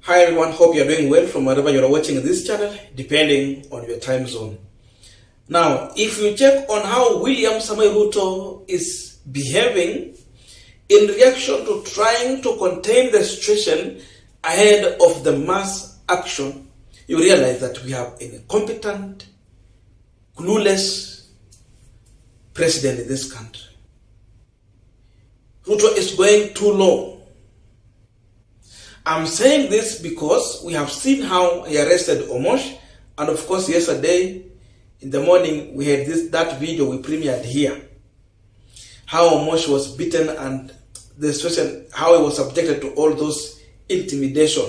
Hi everyone, hope you are doing well from wherever you are watching this channel, depending on your time zone. Now, if you check on how William Samoei Ruto is behaving in reaction to trying to contain the situation ahead of the mass action, you realize that we have an incompetent, clueless president in this country. Ruto is going too low. I'm saying this because we have seen how he arrested Omosh, and of course yesterday in the morning we had that video we premiered here. How Omosh was beaten and the situation, how he was subjected to all those intimidation.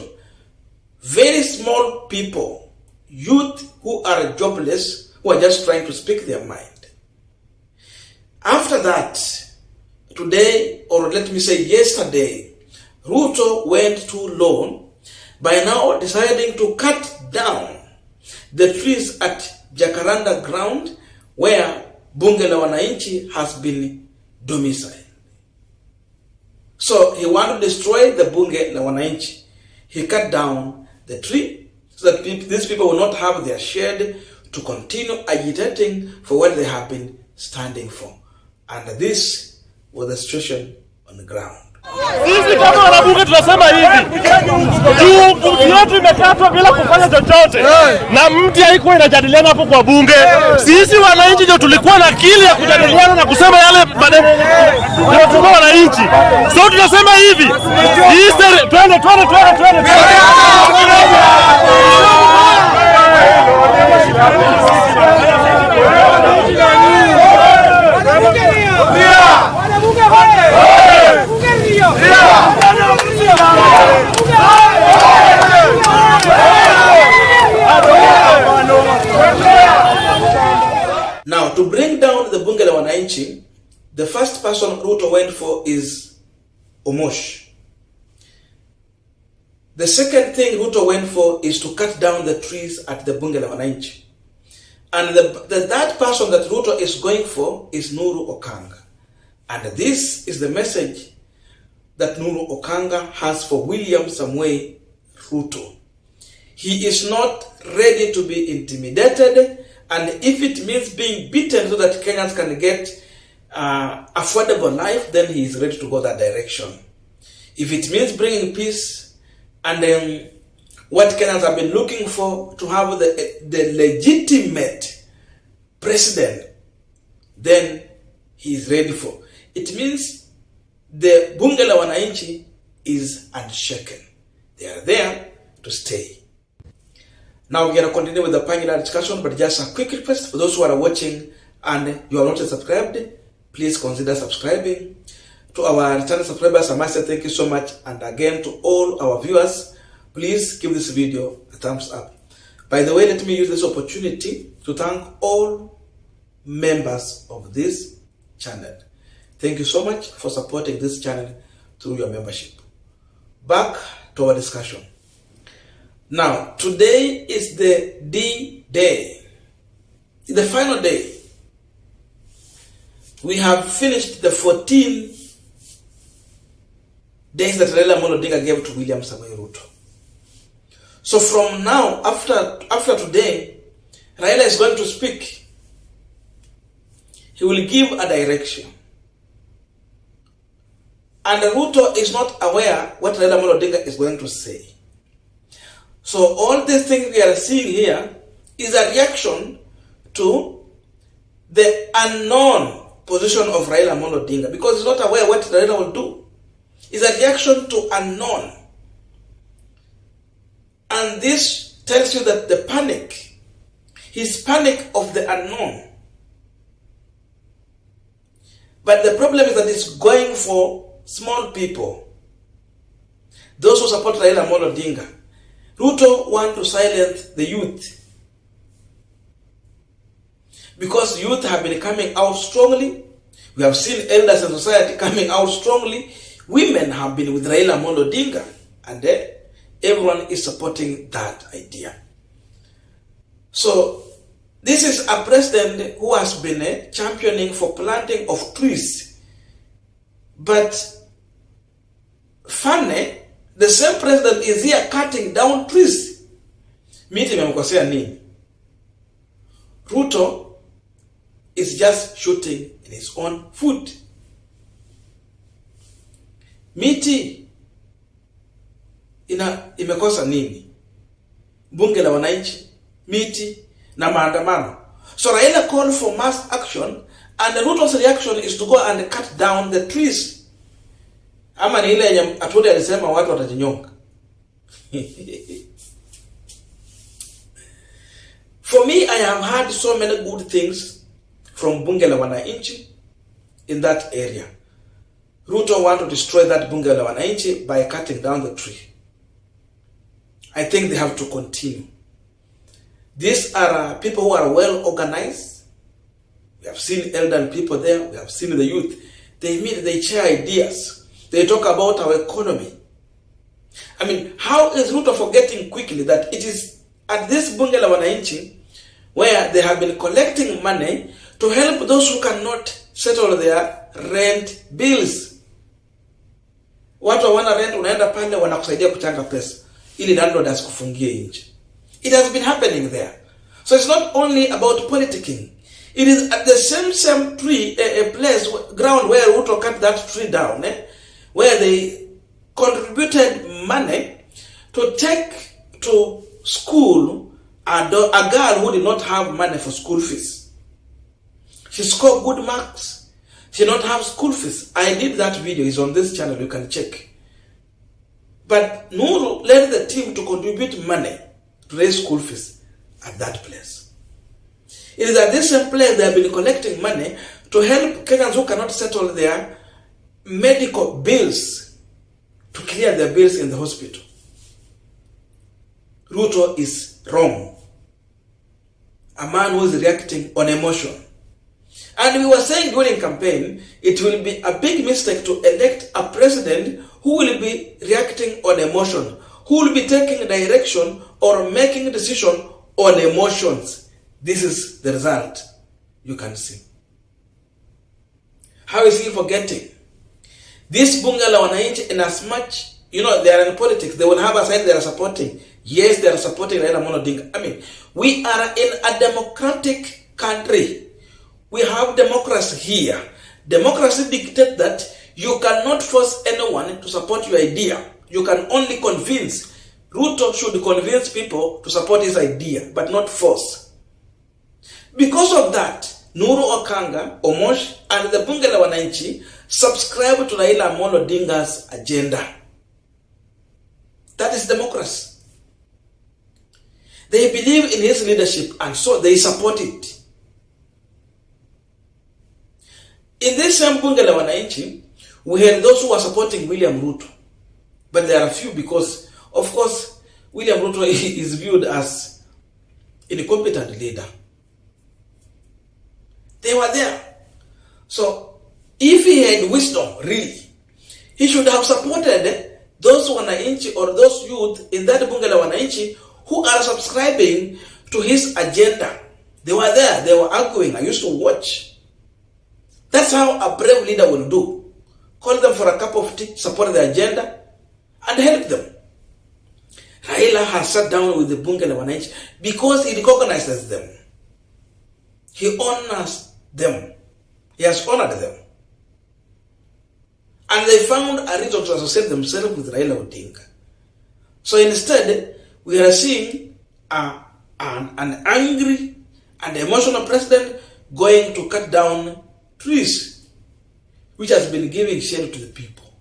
Very small people, youth who are jobless, who are just trying to speak their mind. After that, today, or let me say yesterday, Ruto went too low by now deciding to cut down the trees at Jacaranda ground where Bunge La Wananchi has been domiciled. So he wanted to destroy the Bunge La Wananchi. He cut down the tree so that these people will not have their shed to continue agitating for what they have been standing for. And this was the situation on the ground. Sisi kama wanabunge tunasema hivi, juu yote imekatwa bila kufanya chochote na mti haikuwa inajadiliana hapo kwa bunge. Sisi wananchi ndio tulikuwa na akili ya kujadiliana na kusema yale maneno ya wananchi. So tunasema hivi, twende. Now, to bring down the Bunge La Wananchi, the first person Ruto went for is Omosh. The second thing Ruto went for is to cut down the trees at the Bunge La Wananchi. And the third person that Ruto is going for is Nuru Okanga. And this is the message that Nuru Okanga has for William Samoei Ruto. He is not ready to be intimidated, and if it means being beaten so that Kenyans can get affordable life, then he is ready to go that direction. If it means bringing peace and what Kenyans have been looking for, to have the legitimate president, then he is ready for. It means the Bunge La Wananchi is unshaken. They are there to stay. Now we're going to continue with the Punchline discussion, but just a quick request for those who are watching and you are not subscribed, please consider subscribing. To our returning subscribers, I must say thank you so much. And again, to all our viewers, please give this video a thumbs up. By the way, let me use this opportunity to thank all members of this channel. Thank you so much for supporting this channel through your membership. Back to our discussion. Now, today is the D-Day, the final day. We have finished the 14 days that Raila Amolo Odinga gave to William Samoei Ruto. So from now, after today, Raila is going to speak. He will give a direction. And Ruto is not aware what Raila Amolo Odinga is going to say. So all these things we are seeing here is a reaction to the unknown position of Raila Amolo Odinga, because he's not aware what Raila will do. It's a reaction to unknown. And this tells you that the panic, his panic of the unknown. But the problem is that it's going for small people, those who support Raila Amolo Odinga. Ruto wants to silence the youth, because youth have been coming out strongly. We have seen elders in society coming out strongly. Women have been with Raila Amolo Odinga, and everyone is supporting that idea. So this is a president who has been championing for planting of trees. But funny, the same president is here cutting down trees. Miti imemkosea nini? Ruto is just shooting in his own foot. Miti imekosa nini? Bunge la Wananchi, miti na maandamano. So Raila called for mass action, and the Ruto's reaction is to go and cut down the trees. Ama ni ile yenye Atuli alisema watu watajinyonga. For me, I have heard so many good things from Bunge La Wananchi in that area. Ruto want to destroy that Bunge La Wananchi by cutting down the tree. I think they have to continue. These are people who are well organized. We have seen elderly people there. We have seen the youth. They meet, they share ideas. They talk about our economy. I mean, how is Ruto forgetting quickly that it is at this Bunge La Wananchi where they have been collecting money to help those who cannot settle their rent bills. Watu hawana rent, unaenda pale wanakusaidia kuchanga pesa ili landlord asikufungie nje. It has been happening there. So it's not only about politicking. It is at the same tree, a place, ground where Ruto cut that tree down, where they contributed money to take to school a girl who did not have money for school fees. She scored good marks. She did not have school fees. I did that video. It's on this channel. You can check. But Nuru led the team to contribute money to raise school fees at that place. It is at this same place they have been collecting money to help Kenyans who cannot settle their medical bills, to clear their bills in the hospital. Ruto is wrong. A man who is reacting on emotion. And we were saying during campaign, it will be a big mistake to elect a president who will be reacting on emotion, who will be taking direction or making a decision on emotions. This is the result you can see. How is he forgetting? This Bunge La Wananchi, in as much, they are in politics, they will have a side they are supporting. Yes, they are supporting Raila Amolo Odinga. I mean, we are in a democratic country. We have democracy here. Democracy dictates that you cannot force anyone to support your idea. You can only convince. Ruto should convince people to support his idea, but not force. Because of that, Nuru Okanga, Omosh, and the Bunge La Wananchi subscribe to Raila Amolo Odinga's agenda. That is democracy. They believe in his leadership, and so they support it. In this same Bunge La Wananchi, we had those who are supporting William Ruto. But there are few because, of course, William Ruto is viewed as an incompetent leader. They were there. So, if he had wisdom, really, he should have supported those Wananchi or those youth in that Bunge La Wananchi who are subscribing to his agenda. They were there. They were arguing. I used to watch. That's how a brave leader will do. Call them for a cup of tea, support the agenda, and help them. Raila has sat down with the Bunge La Wananchi because he recognizes them. He honors them. He has honored them. And they found a reason to associate themselves with Raila Odinga. So instead, we are seeing an angry and emotional president going to cut down trees, which has been giving shade to the people.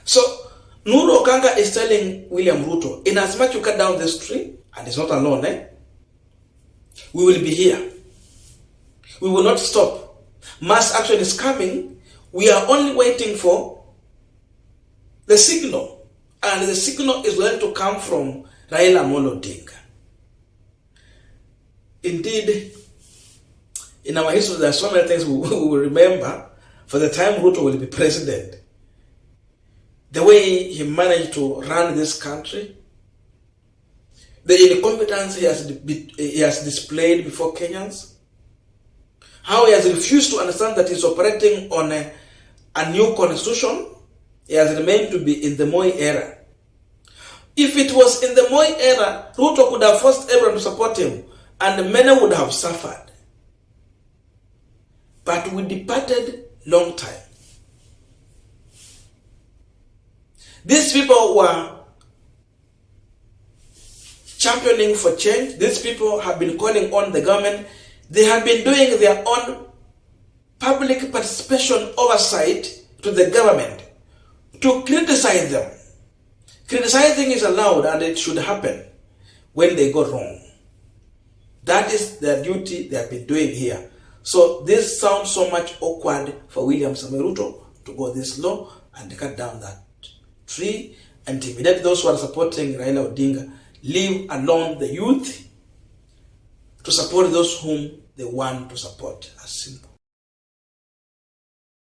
So, Nuru Okanga is telling William Ruto, in as much you cut down this tree, and it's not alone, we will be here. We will not stop. Mass action is coming. We are only waiting for the signal. And the signal is going to come from Raila Amolo Odinga. Indeed, in our history, there are so many things we will remember for the time Ruto will be president. The way he managed to run this country, the incompetence he has displayed before Kenyans, how he has refused to understand that he's operating on a new constitution He has remained to be in the Moi era. If it was in the Moi era, Ruto could have forced everyone to support him, and many would have suffered. But we departed long time. These people were championing for change. These people have been calling on the government. They have been doing their own public participation oversight to the government to criticize them. Criticizing is allowed, and it should happen when they go wrong. That is their duty they have been doing here. So this sounds so much awkward for William Samoei Ruto to go this low and cut down that tree, intimidate those who are supporting Raila Odinga, leave alone the youth to support those whom they want to support. As simple.